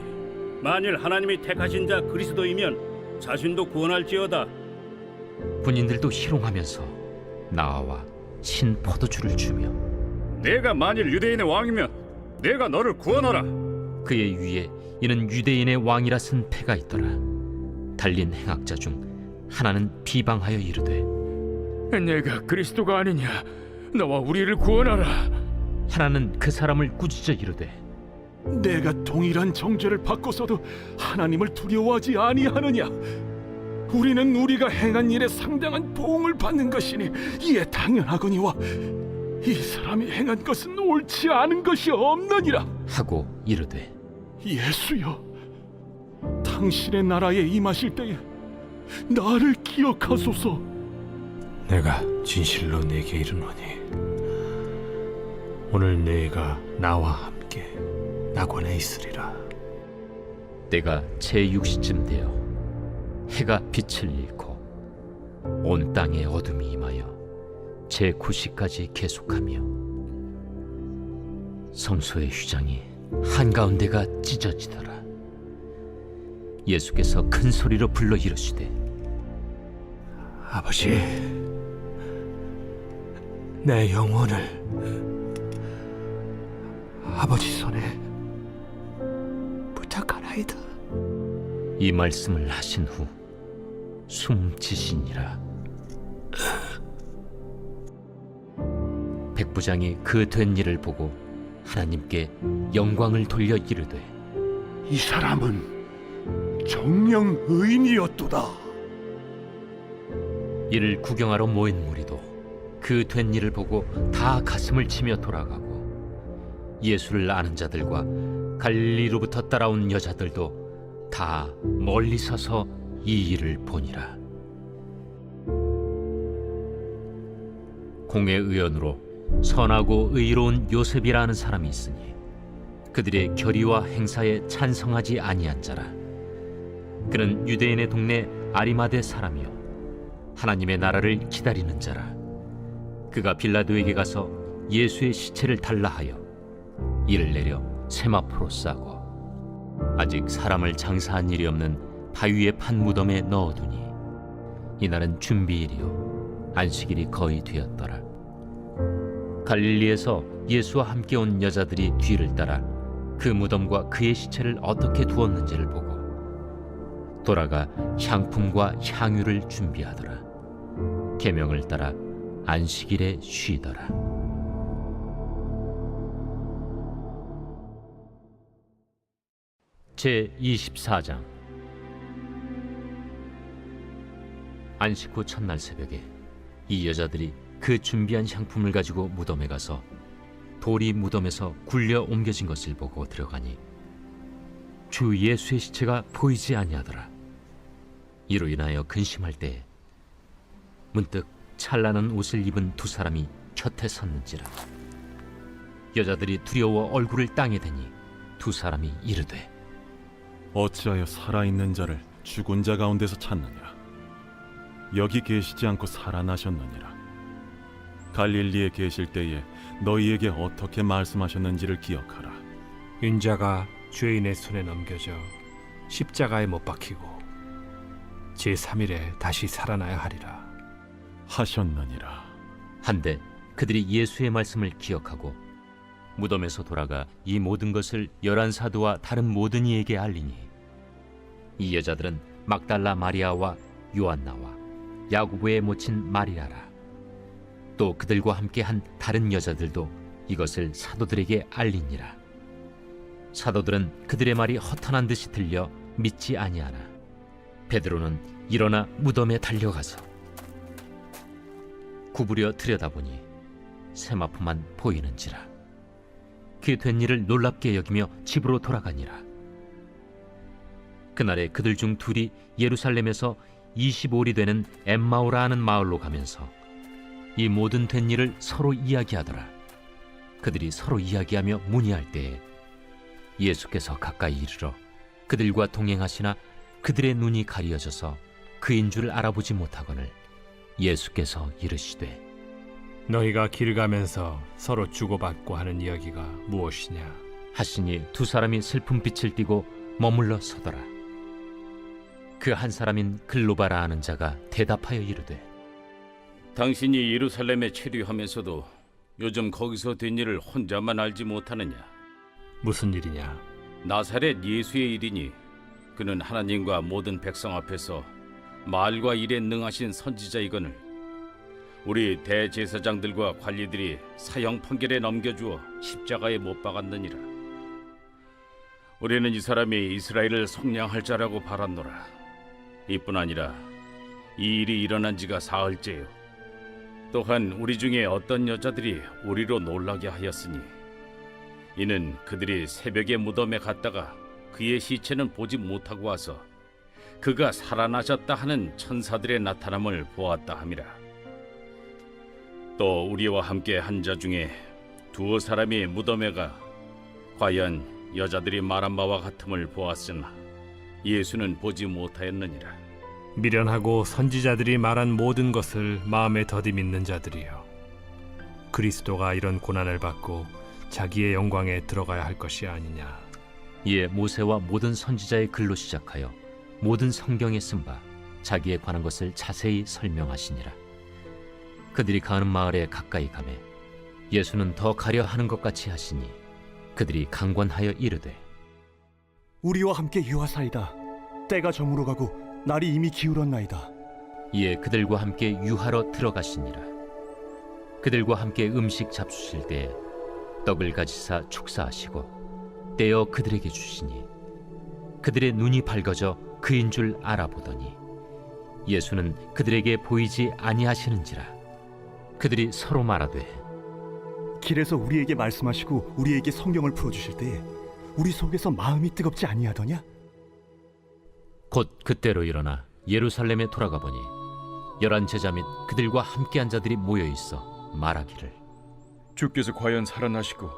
만일 하나님이 택하신 자 그리스도이면 자신도 구원할지어다. 군인들도 희롱하면서 나와 신 포도주를 주며 내가 만일 유대인의 왕이면 내가 너를 구원하라. 그의 위에 이는 유대인의 왕이라 쓴 패가 있더라. 달린 행악자 중 하나는 비방하여 이르되 내가 그리스도가 아니냐? 너와 우리를 구원하라. 하나는 그 사람을 꾸짖어 이르되 내가 동일한 정죄를 받고서도 하나님을 두려워하지 아니하느냐? 우리는 우리가 행한 일에 상당한 보응을 받는 것이니 이에 당연하거니와 이 사람이 행한 것은 옳지 않은 것이 없느니라 하고 이르되 예수여, 당신의 나라에 임하실 때에 나를 기억하소서. 내가 진실로 네게 이르노니 오늘 네가 나와 함께 낙원에 있으리라. 때가 제6시쯤 되어 해가 빛을 잃고 온 땅에 어둠이 임하여 제9시까지 계속하며 성소의 휘장이 한가운데가 찢어지더라. 예수께서 큰 소리로 불러 이르시되 아버지, 내 영혼을 아버지 손에 부탁하나이다. 이 말씀을 하신 후 숨지시니라. 백부장이 그 된 일을 보고 하나님께 영광을 돌려 이르되 이 사람은 정령 의인이었도다. 이를 구경하러 모인 무리도 그 된 일을 보고 다 가슴을 치며 돌아가고 예수를 아는 자들과 갈릴리로부터 따라온 여자들도 다 멀리 서서 이 일을 보니라. 공회의원으로 선하고 의로운 요셉이라는 사람이 있으니 그들의 결의와 행사에 찬성하지 아니한 자라. 그는 유대인의 동네 아리마대 사람이요 하나님의 나라를 기다리는 자라. 그가 빌라도에게 가서 예수의 시체를 달라 하여 이를 내려 세마포로 싸고 아직 사람을 장사한 일이 없는 바위에 판 무덤에 넣어두니 이날은 준비일이요 안식일이 거의 되었더라. 갈릴리에서 예수와 함께 온 여자들이 뒤를 따라 그 무덤과 그의 시체를 어떻게 두었는지를 보고 돌아가 향품과 향유를 준비하더라. 계명을 따라 안식일에 쉬더라. 제24장. 안식 후 첫날 새벽에 이 여자들이 그 준비한 향품을 가지고 무덤에 가서 돌이 무덤에서 굴려 옮겨진 것을 보고 들어가니 주 예수의 시체가 보이지 아니하더라. 이로 인하여 근심할 때에 문득 찬란한 옷을 입은 두 사람이 곁에 섰는지라. 여자들이 두려워 얼굴을 땅에 대니 두 사람이 이르되 어찌하여 살아있는 자를 죽은 자 가운데서 찾느냐? 여기 계시지 않고 살아나셨느니라. 갈릴리에 계실 때에 너희에게 어떻게 말씀하셨는지를 기억하라. 인자가 죄인의 손에 넘겨져 십자가에 못 박히고 제3일에 다시 살아나야 하리라 하셨느니라. 한데 그들이 예수의 말씀을 기억하고 무덤에서 돌아가 이 모든 것을 11사도와 다른 모든 이에게 알리니 이 여자들은 막달라 마리아와 요한나와 야고보의 모친 마리아라. 또 그들과 함께 한 다른 여자들도 이것을 사도들에게 알리니라. 사도들은 그들의 말이 허탄한 듯이 들려 믿지 아니하나 베드로는 일어나 무덤에 달려가서 구부려 들여다보니 세마포만 보이는지라. 그 된 일을 놀랍게 여기며 집으로 돌아가니라. 그날에 그들 중 둘이 예루살렘에서 25里되는 엠마오라 하는 마을로 가면서 이 모든 된 일을 서로 이야기하더라. 그들이 서로 이야기하며 문의할 때에 예수께서 가까이 이르러 그들과 동행하시나 그들의 눈이 가리어져서 그인 줄 알아보지 못하거늘 예수께서 이르시되 너희가 길 가면서 서로 주고받고 하는 이야기가 무엇이냐 하시니 두 사람이 슬픈 빛을 띠고 머물러 서더라. 그 한 사람인 글로바라 하는 자가 대답하여 이르되 당신이 예루살렘에 체류하면서도 요즘 거기서 된 일을 혼자만 알지 못하느냐? 무슨 일이냐? 나사렛 예수의 일이니 그는 하나님과 모든 백성 앞에서 말과 일에 능하신 선지자이거늘 우리 대제사장들과 관리들이 사형 판결에 넘겨주어 십자가에 못 박았느니라. 우리는 이 사람이 이스라엘을 속량할 자라고 바랐노라. 이뿐 아니라 이 일이 일어난 지가 사흘째요. 또한 우리 중에 어떤 여자들이 우리로 놀라게 하였으니 이는 그들이 새벽에 무덤에 갔다가 그의 시체는 보지 못하고 와서 그가 살아나셨다 하는 천사들의 나타남을 보았다 함이라. 또 우리와 함께 한 자 중에 두어 사람이 무덤에 가 과연 여자들이 말한 바와 같음을 보았으나 예수는 보지 못하였느니라. 미련하고 선지자들이 말한 모든 것을 마음에 더디 믿는 자들이여, 그리스도가 이런 고난을 받고 자기의 영광에 들어가야 할 것이 아니냐. 이에 모세와 모든 선지자의 글로 시작하여 모든 성경에 쓴 바 자기에 관한 것을 자세히 설명하시니라. 그들이 가는 마을에 가까이 가매 예수는 더 가려 하는 것 같이 하시니 그들이 강권하여 이르되, 우리와 함께 유하사이다. 때가 저물어 가고 날이 이미 기울었나이다. 이에 그들과 함께 유하러 들어가시니라. 그들과 함께 음식 잡수실 때 떡을 가지사 축사하시고 떼어 그들에게 주시니 그들의 눈이 밝아져 그인 줄 알아보더니 예수는 그들에게 보이지 아니하시는지라. 그들이 서로 말하되, 길에서 우리에게 말씀하시고 우리에게 성경을 풀어주실 때에 우리 속에서 마음이 뜨겁지 아니하더냐? 곧 그때로 일어나 예루살렘에 돌아가 보니 11 제자 및 그들과 함께한 자들이 모여 있어 말하기를, 주께서 과연 살아나시고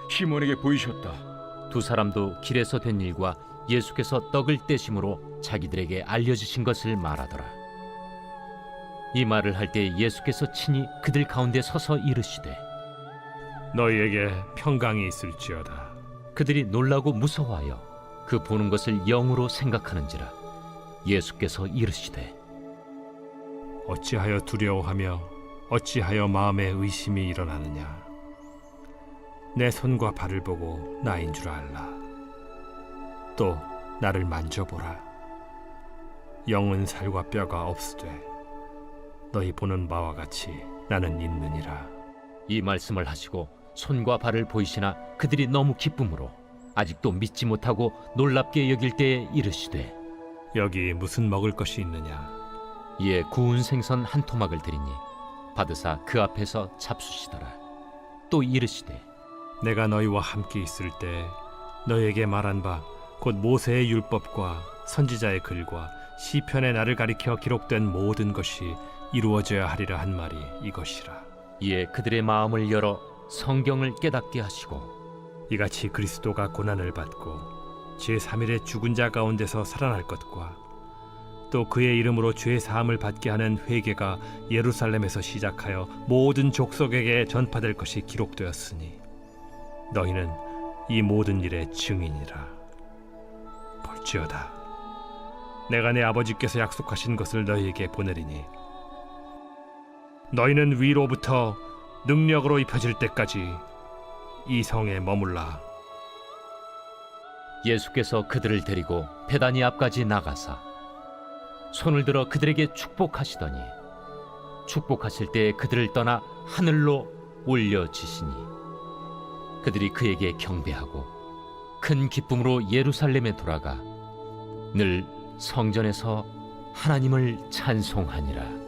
시몬에게 보이셨다. 두 사람도 길에서 된 일과 예수께서 떡을 떼심으로 자기들에게 알려주신 것을 말하더라. 이 말을 할 때 예수께서 친히 그들 가운데 서서 이르시되, 너희에게 평강이 있을지어다. 그들이 놀라고 무서워하여 그 보는 것을 영으로 생각하는지라. 예수께서 이르시되, 어찌하여 두려워하며 어찌하여 마음에 의심이 일어나느냐. 내 손과 발을 보고 나인 줄 알라. 또 나를 만져보라. 영은 살과 뼈가 없으되 너희 보는 바와 같이 나는 있느니라. 이 말씀을 하시고 손과 발을 보이시나 그들이 너무 기쁨으로 아직도 믿지 못하고 놀랍게 여길 때에 이르시되, 여기 무슨 먹을 것이 있느냐. 이에 구운 생선 한 토막을 드리니 받으사 그 앞에서 잡수시더라. 또 이르시되, 내가 너희와 함께 있을 때 너희에게 말한 바 곧 모세의 율법과 선지자의 글과 시편의 나를 가리켜 기록된 모든 것이 이루어져야 하리라 한 말이 이것이라. 이에 그들의 마음을 열어 성경을 깨닫게 하시고, 이같이 그리스도가 고난을 받고 제3일에 죽은 자 가운데서 살아날 것과 또 그의 이름으로 죄 사함을 받게 하는 회개가 예루살렘에서 시작하여 모든 족속에게 전파될 것이 기록되었으니 너희는 이 모든 일의 증인이라. 볼지어다, 내가 내 아버지께서 약속하신 것을 너희에게 보내리니 너희는 위로부터 능력으로 입혀질 때까지 이 성에 머물라. 예수께서 그들을 데리고 베다니 앞까지 나가사 손을 들어 그들에게 축복하시더니 축복하실 때 그들을 떠나 하늘로 올려지시니 그들이 그에게 경배하고 큰 기쁨으로 예루살렘에 돌아가 늘 성전에서 하나님을 찬송하니라.